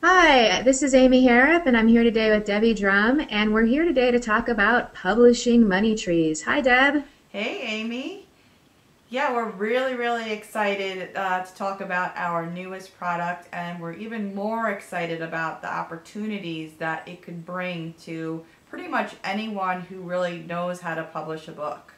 Hi, this is Amy Harrop, and I'm here today with Debbie Drum, and we're here today to talk about publishing money trees. Hi, Deb. Hey, Amy. Yeah, we're really excited to talk about our newest product, and we're even more excited about the opportunities that it could bring to pretty much anyone who really knows how to publish a book.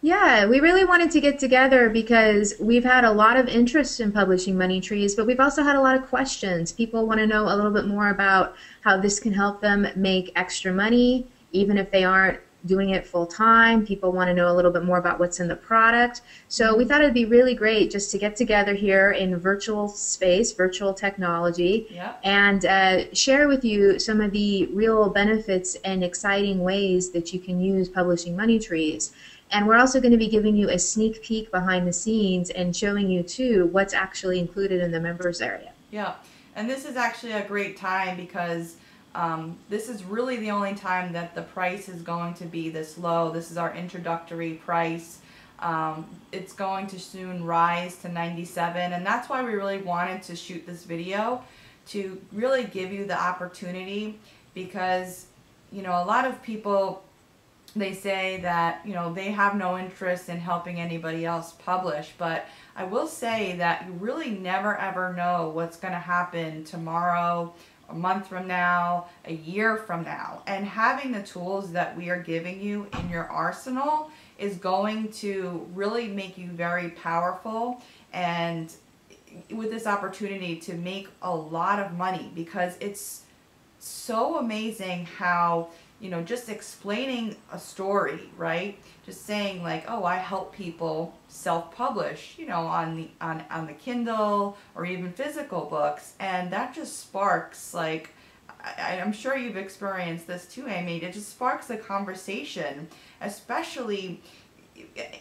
Yeah, we really wanted to get together because we've had a lot of interest in publishing money trees, but we've also had a lot of questions. People want to know a little bit more about how this can help them make extra money, even if they aren't doing it full time. People want to know a little bit more about what's in the product. So we Hmm. thought it'd be really great just to get together here in virtual space, virtual technology, Yep. and share with you some of the real benefits and exciting ways that you can use publishing money trees. And we're also going to be giving you a sneak peek behind the scenes and showing you too what's actually included in the members area. Yeah, and this is actually a great time because this is really the only time that the price is going to be this low. This is our introductory price. It's going to soon rise to 97, and that's why we really wanted to shoot this video to really give you the opportunity because a lot of people, they say that they have no interest in helping anybody else publish, but I will say that you really never ever know what's going to happen tomorrow, a month from now, a year from now, and having the tools that we are giving you in your arsenal is going to really make you very powerful, and with this opportunity to make a lot of money because it's so amazing how just explaining a story, right? Just saying like, oh, I help people self-publish, on the Kindle or even physical books, and that just sparks like, I'm sure you've experienced this too, Amy. It just sparks a conversation, especially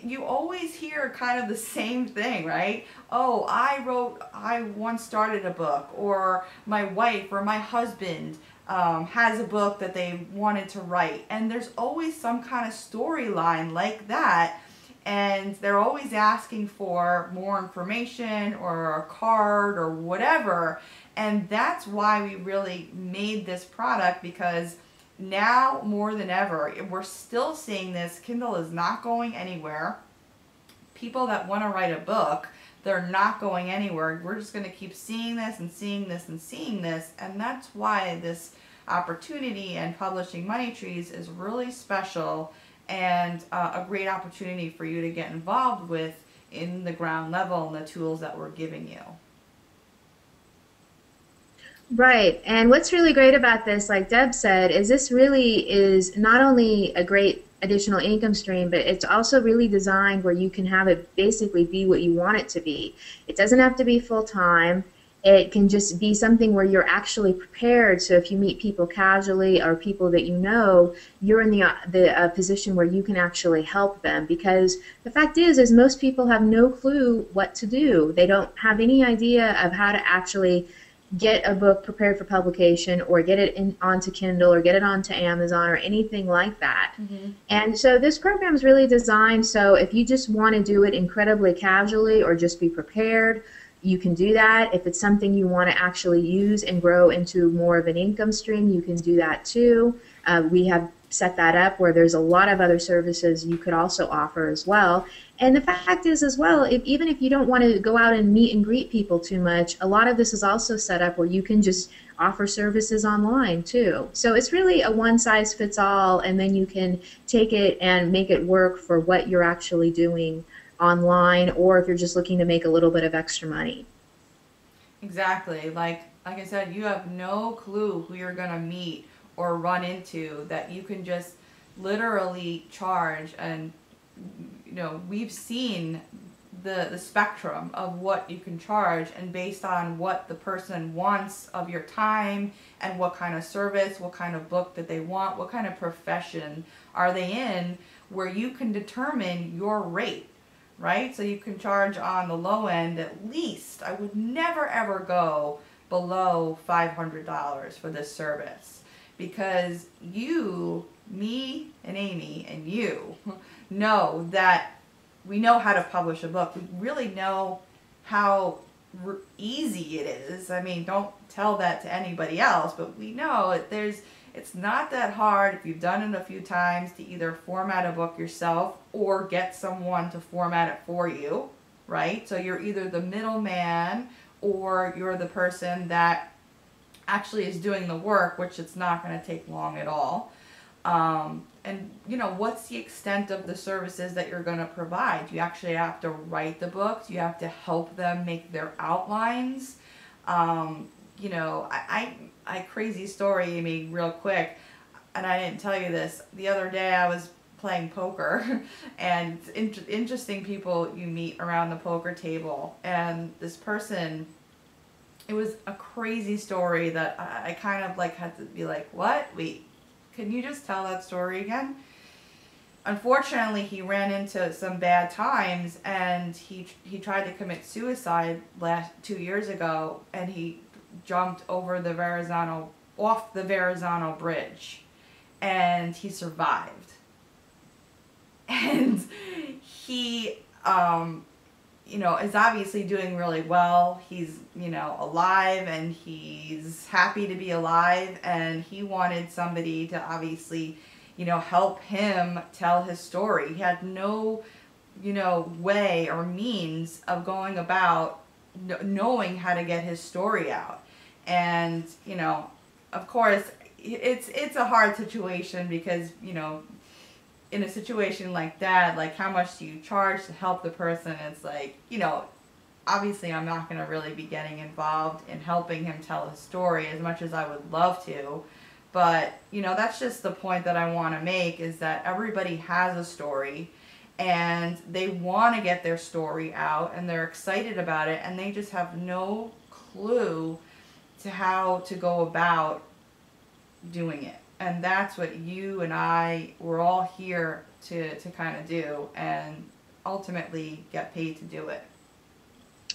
you always hear kind of the same thing, right? Oh, I once started a book, or my wife or my husband has a book that they wanted to write. And there's always some kind of storyline like that. And they're always asking for more information or a card or whatever. And that's why we really made this product, because now more than ever, we're still seeing this. Kindle is not going anywhere. People that want to write a book, they're not going anywhere. We're just going to keep seeing this and seeing this and seeing this. And that's why this opportunity and publishing money trees is really special and a great opportunity for you to get involved with in the ground level and the tools that we're giving you. Right. And what's really great about this, like Deb said, is this really is not only a great additional income stream, but it's also really designed where you can have it basically be what you want it to be. It doesn't have to be full time. It can just be something where you're actually prepared. So if you meet people casually or people that you know, you're in the position where you can actually help them. Because the fact is most people have no clue what to do. They don't have any idea of how to actually get a book prepared for publication or get it onto Kindle or get it onto Amazon or anything like that. Mm-hmm. And so this program is really designed so if you just want to do it incredibly casually or just be prepared, you can do that. If it's something you want to actually use and grow into more of an income stream, you can do that too. We have set that up where there's a lot of other services you could also offer as well. And the fact is as well, even if you don't want to go out and meet and greet people too much, a lot of this is also set up where you can just offer services online too. So it's really a one size fits all, and then you can take it and make it work for what you're actually doing online, or if you're just looking to make a little bit of extra money. Exactly. Like I said, you have no clue who you're gonna meet or run into that you can just literally charge. And we've seen the spectrum of what you can charge, and based on what the person wants of your time and what kind of service, what kind of book that they want, what kind of profession are they in, where you can determine your rate, right? So you can charge on the low end at least. I would never ever go below $500 for this service, because you, me, and Amy, and you know that we know how to publish a book. We really know how easy it is. I mean, don't tell that to anybody else, but we know it's not that hard if you've done it a few times to either format a book yourself or get someone to format it for you, right? So you're either the middleman or you're the person that actually is doing the work, which it's not going to take long at all. And what's the extent of the services that you're going to provide? You actually have to write the books. You have to help them make their outlines. I crazy story, Amy, real quick, and I didn't tell you this. The other day I was playing poker, and interesting people you meet around the poker table, and this person, it was a crazy story that I kind of like had to be like, what? Wait, can you just tell that story again? Unfortunately, he ran into some bad times, and he tried to commit suicide 2 years ago, and he jumped over off the Verrazano Bridge, and he survived. And he, is obviously doing really well. He's, alive, and he's happy to be alive, and he wanted somebody to obviously, help him tell his story. He had no, way or means of going about knowing how to get his story out. And, of course, it's a hard situation because, in a situation like that, like, how much do you charge to help the person? It's like, obviously I'm not going to really be getting involved in helping him tell his story as much as I would love to. But, that's just the point that I want to make, is that everybody has a story, and they want to get their story out, and they're excited about it, and they just have no clue to how to go about doing it. And that's what you and I, we're all here to kind of do, and ultimately get paid to do it.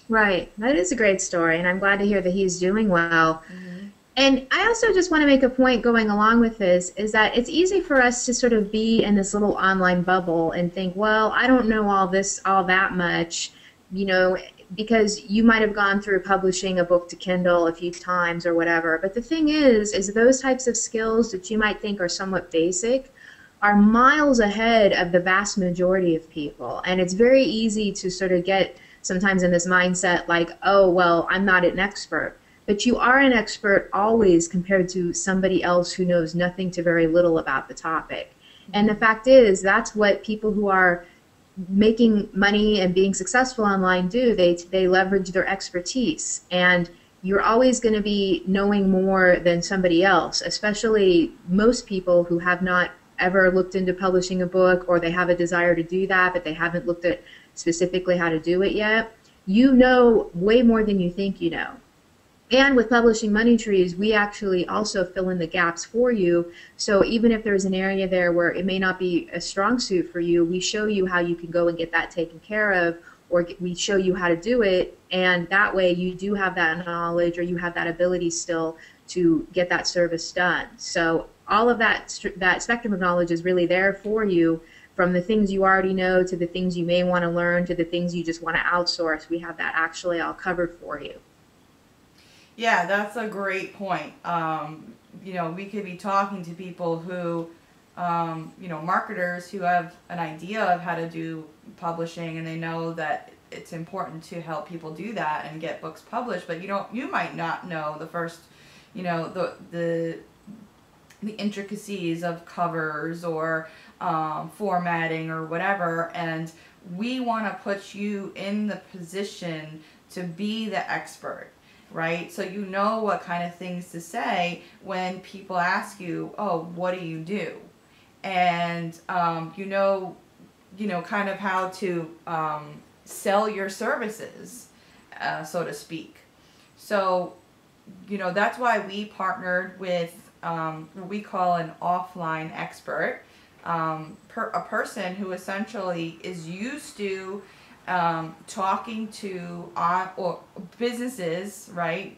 Right. That is a great story, and I'm glad to hear that he's doing well. Mm-hmm. And I also just want to make a point going along with this, is that it's easy for us to sort of be in this little online bubble and think, well, I don't know all that much, because you might have gone through publishing a book to Kindle a few times or whatever. But the thing is those types of skills that you might think are somewhat basic are miles ahead of the vast majority of people. And it's very easy to sort of get sometimes in this mindset like, oh, well, I'm not an expert. But you are an expert always compared to somebody else who knows nothing to very little about the topic. And the fact is, that's what people who are making money and being successful online do. They leverage their expertise. And you're always going to be knowing more than somebody else, especially most people who have not ever looked into publishing a book, or they have a desire to do that, but they haven't looked at specifically how to do it yet. You know way more than you think you know. And with Publishing Money Trees, we actually also fill in the gaps for you. So even if there's an area there where it may not be a strong suit for you, we show you how you can go and get that taken care of, or we show you how to do it. And that way you do have that knowledge, or you have that ability still to get that service done. So all of that spectrum of knowledge is really there for you, from the things you already know to the things you may want to learn to the things you just want to outsource. We have that actually all covered for you. Yeah, that's a great point. We could be talking to people who, marketers who have an idea of how to do publishing, and they know that it's important to help people do that and get books published. But you might not know the first, the intricacies of covers or formatting or whatever. And we want to put you in the position to be the expert. Right? So you know what kind of things to say when people ask you, oh, what do you do? And kind of how to sell your services, so to speak. So, that's why we partnered with what we call an offline expert, a person who essentially is used to talking to or businesses, right?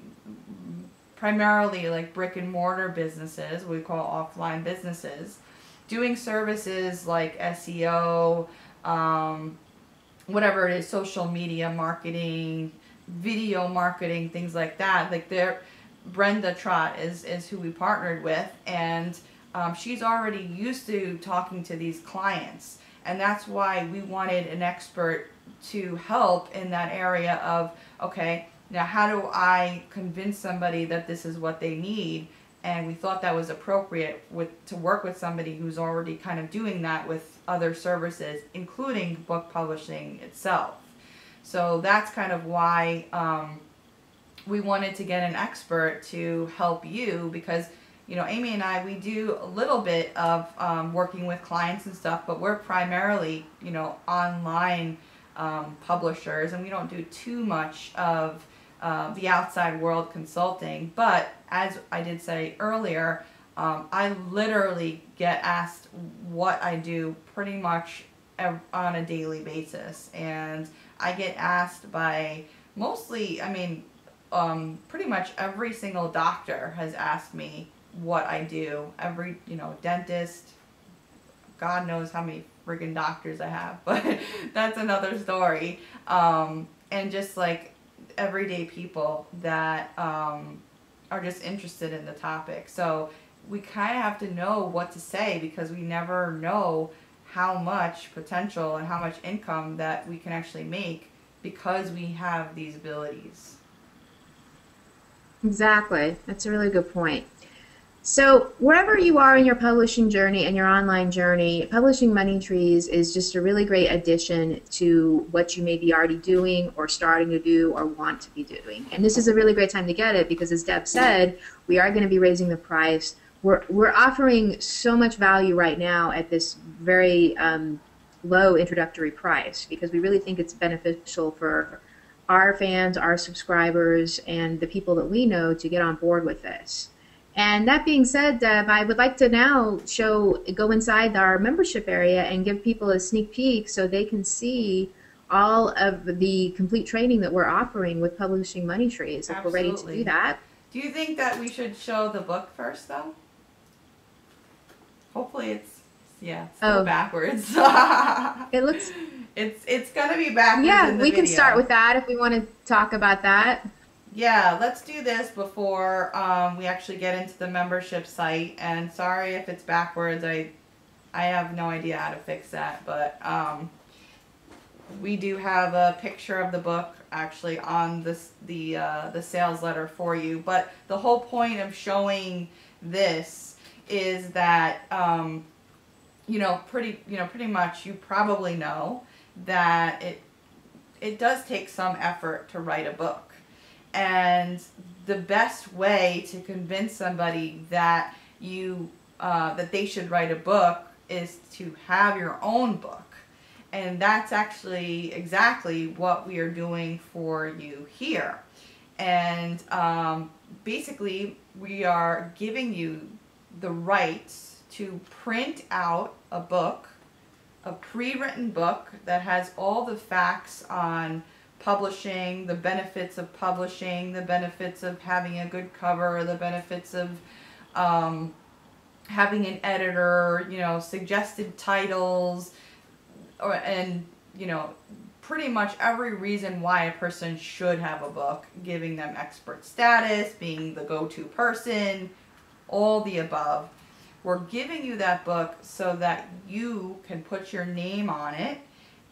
Primarily like brick and mortar businesses, we call offline businesses, doing services like SEO, whatever it is, social media marketing, video marketing, things like that. Like Brenda Trott is who we partnered with, and she's already used to talking to these clients, and that's why we wanted an expert to help in that area of, okay, now how do I convince somebody that this is what they need? And we thought that was appropriate to work with somebody who's already kind of doing that with other services, including book publishing itself. So that's kind of why we wanted to get an expert to help you, because Amy and I, we do a little bit of working with clients and stuff, but we're primarily online publishers, and we don't do too much of the outside world consulting. But as I did say earlier, I literally get asked what I do pretty much on a daily basis, and I get asked by mostly, pretty much every single doctor has asked me what I do. Every dentist, God knows how many friggin' doctors I have, but that's another story. And just like everyday people that are just interested in the topic. So we kind of have to know what to say, because we never know how much potential and how much income that we can actually make because we have these abilities. Exactly. That's a really good point. So wherever you are in your publishing journey and your online journey, Publishing Money Trees is just a really great addition to what you may be already doing or starting to do or want to be doing. And this is a really great time to get it, because as Deb said, we are going to be raising the price. We're offering so much value right now at this very low introductory price, because we really think it's beneficial for our fans, our subscribers, and the people that we know to get on board with this. And that being said, Deb, I would like to now go inside our membership area and give people a sneak peek so they can see all of the complete training that we're offering with Publishing Money Trees, if Absolutely. we're ready to do that. Do you think that we should show the book first, though? Hopefully it's still backwards. It looks... It's going to be backwards Yeah, in the we video. can start with that if we want to talk about that. Yeah, let's do this before we actually get into the membership site. And sorry if it's backwards. I have no idea how to fix that. But we do have a picture of the book actually on the sales letter for you. But the whole point of showing this is that pretty much you probably know that it does take some effort to write a book. And the best way to convince somebody that that they should write a book is to have your own book. And that's actually exactly what we are doing for you here. And basically, we are giving you the rights to print out a book, a pre-written book that has all the facts on publishing, the benefits of publishing, the benefits of having a good cover, the benefits of having an editor, suggested titles, and pretty much every reason why a person should have a book, giving them expert status, being the go-to person, all the above. We're giving you that book so that you can put your name on it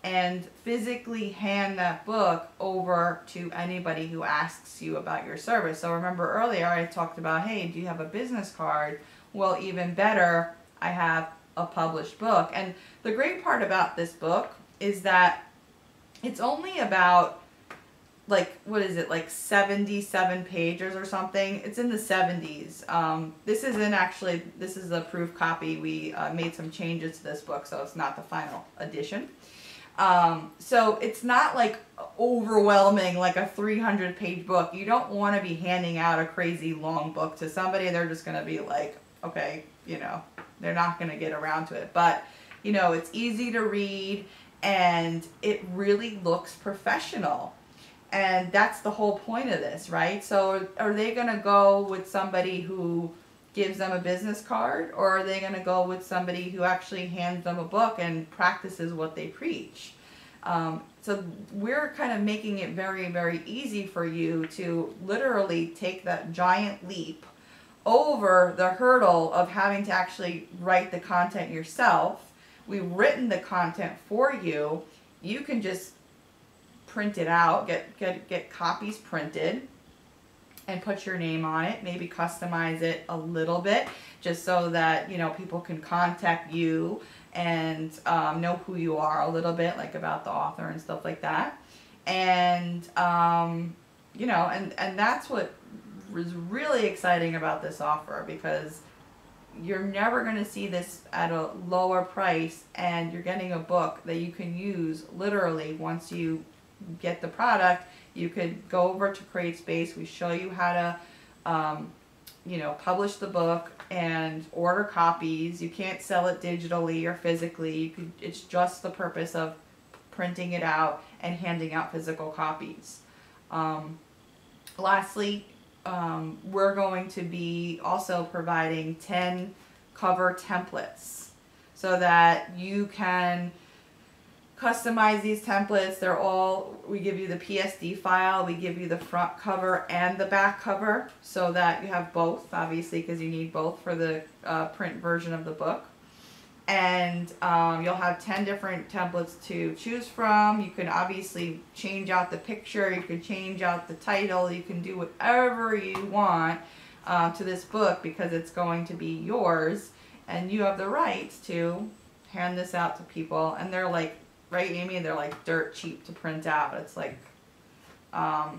and physically hand that book over to anybody who asks you about your service. So remember earlier I talked about, hey, do you have a business card? Well, even better, I have a published book. And the great part about this book is that it's only about, like 77 pages or something. It's in the 70s. This is a proof copy. We made some changes to this book, so it's not the final edition. So it's not like overwhelming, like a 300-page book. You don't want to be handing out a crazy long book to somebody. They're just going to be like, okay, they're not going to get around to it. But, it's easy to read and it really looks professional. And that's the whole point of this, right? So are they going to go with somebody who gives them a business card, or are they going to go with somebody who actually hands them a book and practices what they preach? So we're kind of making it very, very easy for you to literally take that giant leap over the hurdle of having to actually write the content yourself. We've written the content for you. You can just print it out, get copies printed, and put your name on it. Maybe customize it a little bit, just so that people can contact you and know who you are a little bit, like about the author and stuff like that. And and that's what was really exciting about this offer, because you're never going to see this at a lower price, and you're getting a book that you can use literally once you get the product. You could go over to CreateSpace. We show you how to publish the book and order copies. You can't sell it digitally or physically. It's just the purpose of printing it out and handing out physical copies. Lastly, we're going to be also providing 10 cover templates so that you can customize these templates. We give you the PSD file, we give you the front cover and the back cover, so that you have both, obviously, because you need both for the print version of the book. And you'll have 10 different templates to choose from. You can obviously change out the picture, you can change out the title, you can do whatever you want to this book, because it's going to be yours, and you have the right to hand this out to people. And they're like, right, Amy? They're like dirt cheap to print out. It's like, I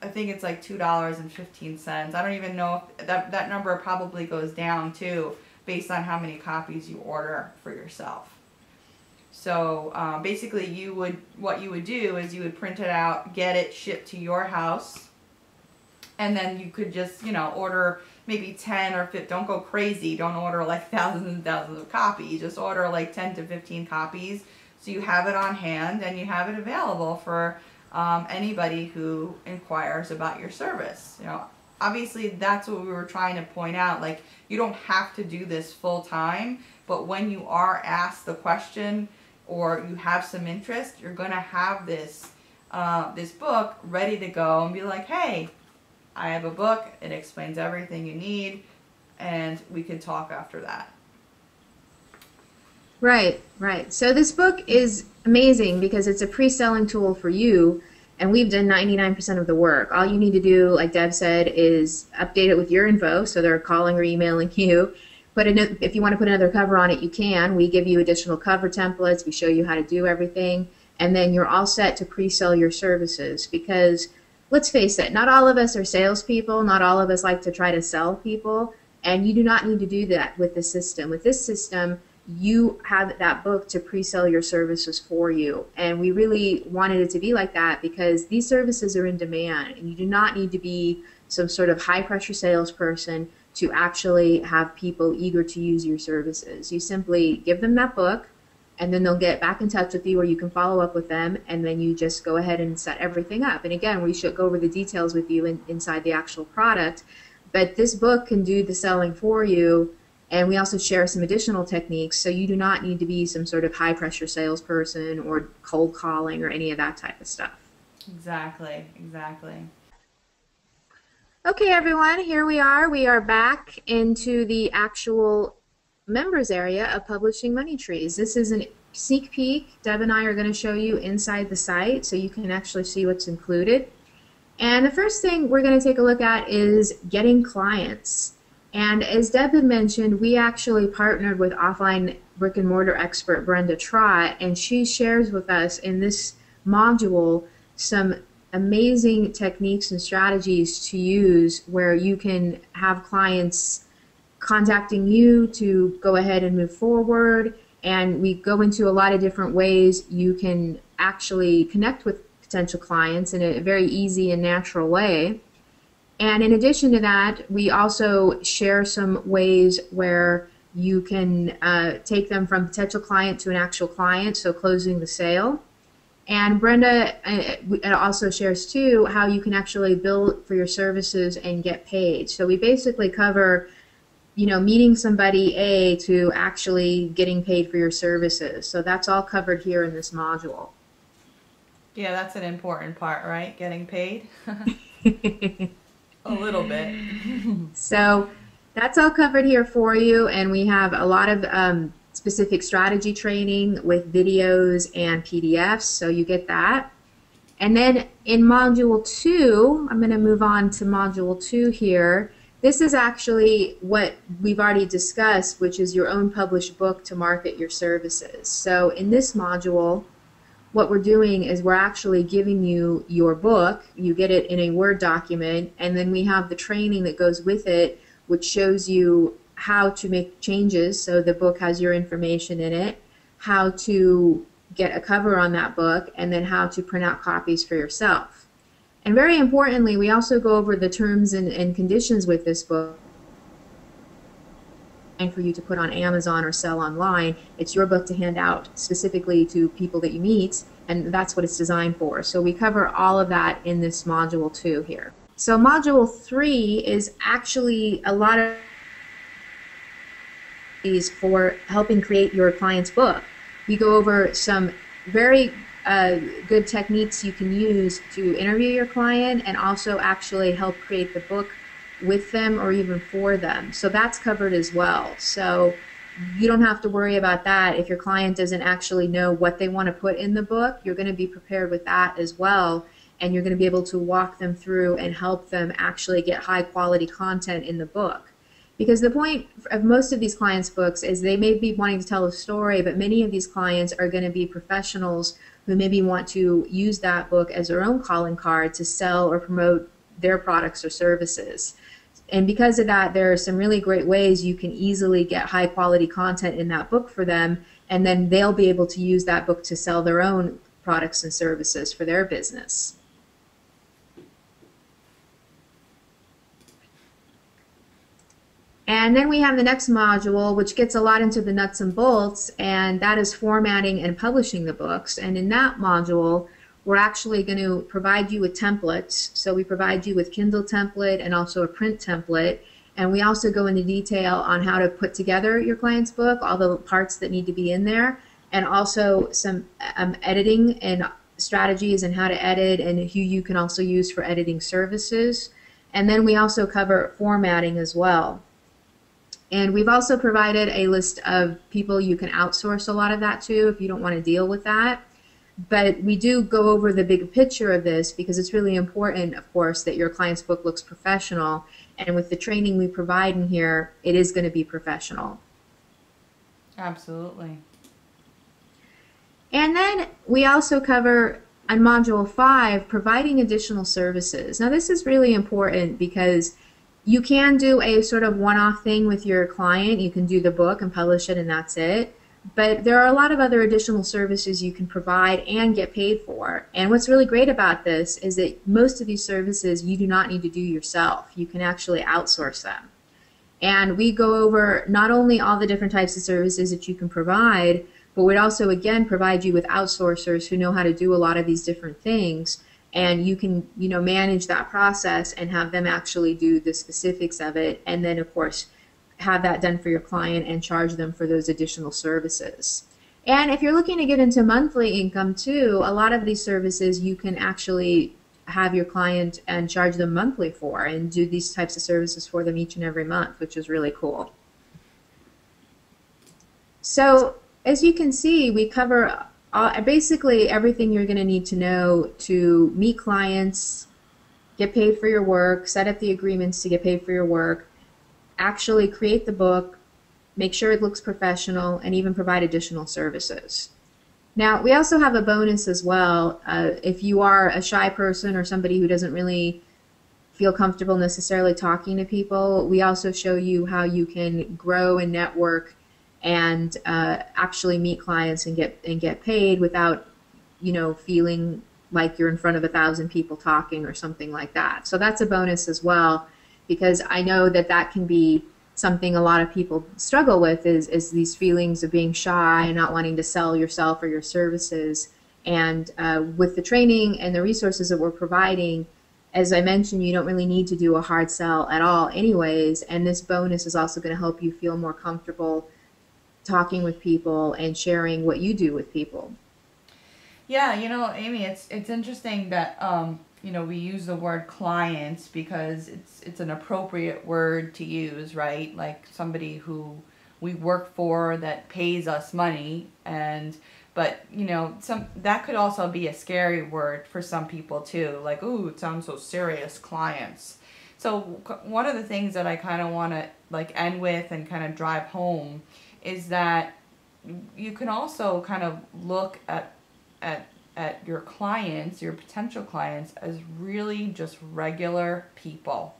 think it's like $2.15. I don't even know if that number probably goes down too, based on how many copies you order for yourself. So basically, what you would do is you would print it out, get it shipped to your house, and then you could just order maybe 10 or 15. Don't go crazy. Don't order like thousands and thousands of copies. Just order like 10 to 15 copies. So you have it on hand and you have it available for anybody who inquires about your service. Obviously that's what we were trying to point out. Like, you don't have to do this full time, but when you are asked the question or you have some interest, you're going to have this book ready to go and be like, hey, I have a book. It explains everything you need, and we can talk after that. Right. So this book is amazing because it's a pre-selling tool for you, and we've done 99% of the work. All you need to do, like Deb said, is update it with your info, so they're calling or emailing you. If you want to put another cover on it, you can. We give you additional cover templates. We show you how to do everything, and then you're all set to pre-sell your services. Because let's face it, not all of us are salespeople. Not all of us like to try to sell people, and you do not need to do that with the system. With this system, you have that book to pre-sell your services for you. And we really wanted it to be like that because these services are in demand, and you do not need to be some sort of high-pressure salesperson to actually have people eager to use your services. You simply give them that book, and then they'll get back in touch with you, or you can follow up with them, and then you just go ahead and set everything up. And again, we should go over the details with you inside the actual product, but this book can do the selling for you. And we also share some additional techniques, so you do not need to be some sort of high-pressure salesperson or cold calling or any of that type of stuff. Exactly. Okay, everyone, here we are. We are back into the actual members area of Publishing Money Trees. This is a sneak peek. Deb and I are going to show you inside the site so you can actually see what's included. And the first thing we're going to take a look at is getting clients. And as Deb had mentioned, we actually partnered with offline brick and mortar expert Brenda Trott, and she shares with us in this module some amazing techniques and strategies to use where you can have clients contacting you to go ahead and move forward. And we go into a lot of different ways you can actually connect with potential clients in a very easy and natural way. And in addition to that, we also share some ways where you can take them from potential client to an actual client, so closing the sale. And Brenda also shares, too, how you can actually bill for your services and get paid. So we basically cover meeting somebody A to actually getting paid for your services. So that's all covered here in this module. Yeah, that's an important part, right? Getting paid. A little bit. So that's all covered here for you, and we have a lot of specific strategy training with videos and PDFs, so you get that. And then in Module 2, I'm going to move on to Module 2 here. This is actually what we've already discussed, which is your own published book to market your services. So in this module, what we're doing is we're actually giving you your book. You get it in a Word document, and then we have the training that goes with it, which shows you how to make changes so the book has your information in it, how to get a cover on that book, and then how to print out copies for yourself. And very importantly, we also go over the terms and conditions with this book. And for you to put on Amazon or sell online, it's your book to hand out specifically to people that you meet, and that's what it's designed for. So we cover all of that in this Module 2 here. So Module 3 is actually a lot of these for helping create your client's book. We go over some very good techniques you can use to interview your client and also actually help create the book with them or even for them. So that's covered as well. So you don't have to worry about that. If your client doesn't actually know what they want to put in the book, you're going to be prepared with that as well. And you're going to be able to walk them through and help them actually get high quality content in the book. Because the point of most of these clients' books is they may be wanting to tell a story, but many of these clients are going to be professionals who maybe want to use that book as their own calling card to sell or promote their products or services. And because of that, there are some really great ways you can easily get high quality content in that book for them, and then they'll be able to use that book to sell their own products and services for their business. And then we have the next module, which gets a lot into the nuts and bolts, and that is formatting and publishing the books. And in that module, we're actually going to provide you with templates. So we provide you with Kindle template and also a print template. And we also go into detail on how to put together your client's book, all the parts that need to be in there, and also some editing and strategies and how to edit and who you can also use for editing services. And then we also cover formatting as well. And we've also provided a list of people you can outsource a lot of that to if you don't want to deal with that. But we do go over the big picture of this because it's really important, of course, that your client's book looks professional. And with the training we provide in here, it is going to be professional. Absolutely. And then we also cover on Module 5, providing additional services. Now this is really important because you can do a sort of one-off thing with your client. You can do the book and publish it and that's it. But there are a lot of other additional services you can provide and get paid for. And what's really great about this is that most of these services you do not need to do yourself. You can actually outsource them. And we go over not only all the different types of services that you can provide, but we'd also, again, provide you with outsourcers who know how to do a lot of these different things. And you can, manage that process and have them actually do the specifics of it. And then, of course, have that done for your client and charge them for those additional services. And if you're looking to get into monthly income too, a lot of these services you can actually have your client and charge them monthly for and do these types of services for them each and every month, which is really cool. So as you can see, we cover basically everything you're going to need to know to meet clients, get paid for your work, set up the agreements to get paid for your work, actually create the book, make sure it looks professional, and even provide additional services. Now, we also have a bonus as well. If you are a shy person or somebody who doesn't really feel comfortable necessarily talking to people, we also show you how you can grow and network and actually meet clients and get paid without, feeling like you're in front of 1,000 people talking or something like that. So that's a bonus as well, because I know that can be something a lot of people struggle with is these feelings of being shy and not wanting to sell yourself or your services. And with the training and the resources that we're providing, As I mentioned, you don't really need to do a hard sell at all anyways, and this bonus is also going to help you feel more comfortable talking with people and sharing what you do with people. Yeah, Amy, it's interesting that we use the word clients because it's an appropriate word to use, right? Like somebody who we work for that pays us money, and but some that could also be a scary word for some people too. Like, ooh, it sounds so serious, clients. So one of the things that I kind of want to like end with and kind of drive home is that you can also kind of look at at your clients, your potential clients, as really just regular people,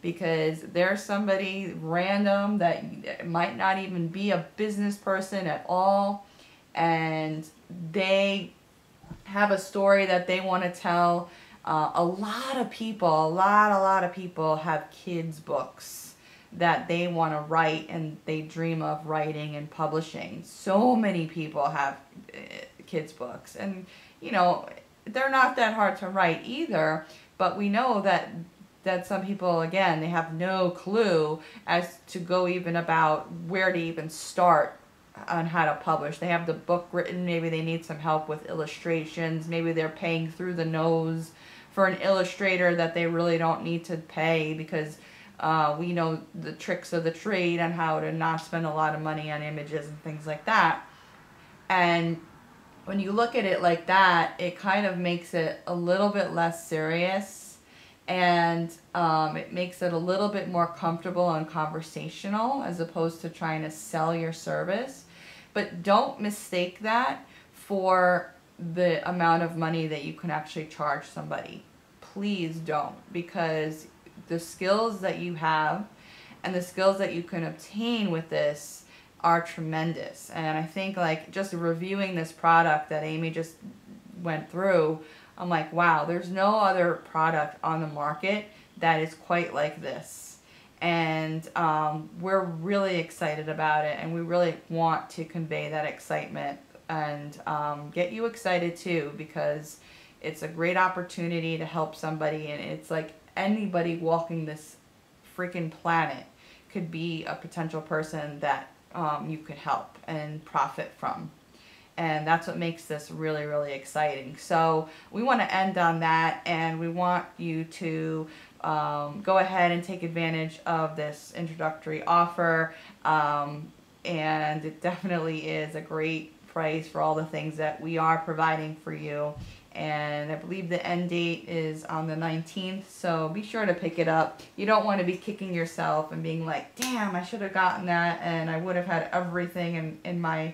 because there's somebody random that might not even be a business person at all, and they have a story that they want to tell. A lot of people, a lot of people have kids books that they want to write and they dream of writing and publishing. So many people have kids books, and they're not that hard to write either, but we know that some people, again, they have no clue as to go even about where to even start on how to publish. They have the book written, maybe they need some help with illustrations, maybe they're paying through the nose for an illustrator that they really don't need to pay, because we know the tricks of the trade on how to not spend a lot of money on images and things like that. And when you look at it like that, it kind of makes it a little bit less serious, and it makes it a little bit more comfortable and conversational as opposed to trying to sell your service. But don't mistake that for the amount of money that you can actually charge somebody. Please don't, because the skills that you have and the skills that you can obtain with this are tremendous. And I think like just reviewing this product that Amy just went through, I'm like, wow, there's no other product on the market that is quite like this. And we're really excited about it, and we really want to convey that excitement and get you excited too, because it's a great opportunity to help somebody, and it's like anybody walking this freaking planet could be a potential person that you could help and profit from. And that's what makes this really, really exciting. So we want to end on that, and we want you to go ahead and take advantage of this introductory offer. And it definitely is a great price for all the things that we are providing for you. And I believe the end date is on the 19th, so be sure to pick it up. You don't want to be kicking yourself and being like, damn, I should have gotten that, and I would have had everything in my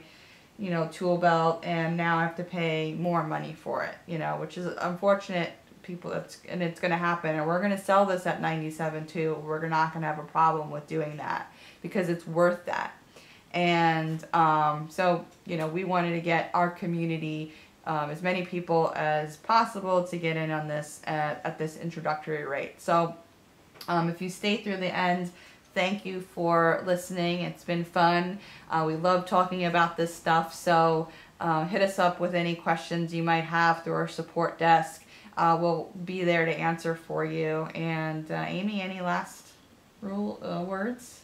tool belt, and now I have to pay more money for it, which is unfortunate. And it's going to happen, and we're going to sell this at $97 too. We're not going to have a problem with doing that because it's worth that. And so we wanted to get our community, as many people as possible, to get in on this at this introductory rate. So if you stay through the end, thank you for listening. It's been fun. We love talking about this stuff. So hit us up with any questions you might have through our support desk. We'll be there to answer for you. And Amy, any last words?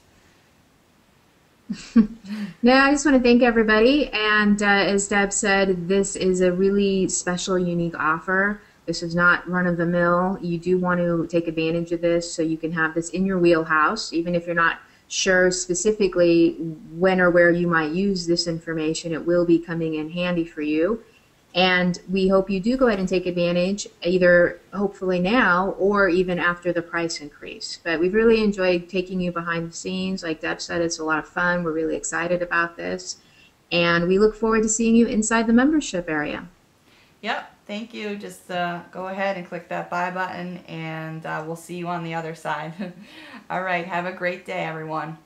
No, I just want to thank everybody. And as Deb said, this is a really special, unique offer. This is not run of the mill. You do want to take advantage of this so you can have this in your wheelhouse, even if you're not sure specifically when or where you might use this information. It will be coming in handy for you. And we hope you do go ahead and take advantage, either hopefully now or even after the price increase. But we've really enjoyed taking you behind the scenes. Like Deb said, it's a lot of fun. We're really excited about this. And we look forward to seeing you inside the membership area. Yep. Thank you. Just go ahead and click that buy button, and we'll see you on the other side. All right. Have a great day, everyone.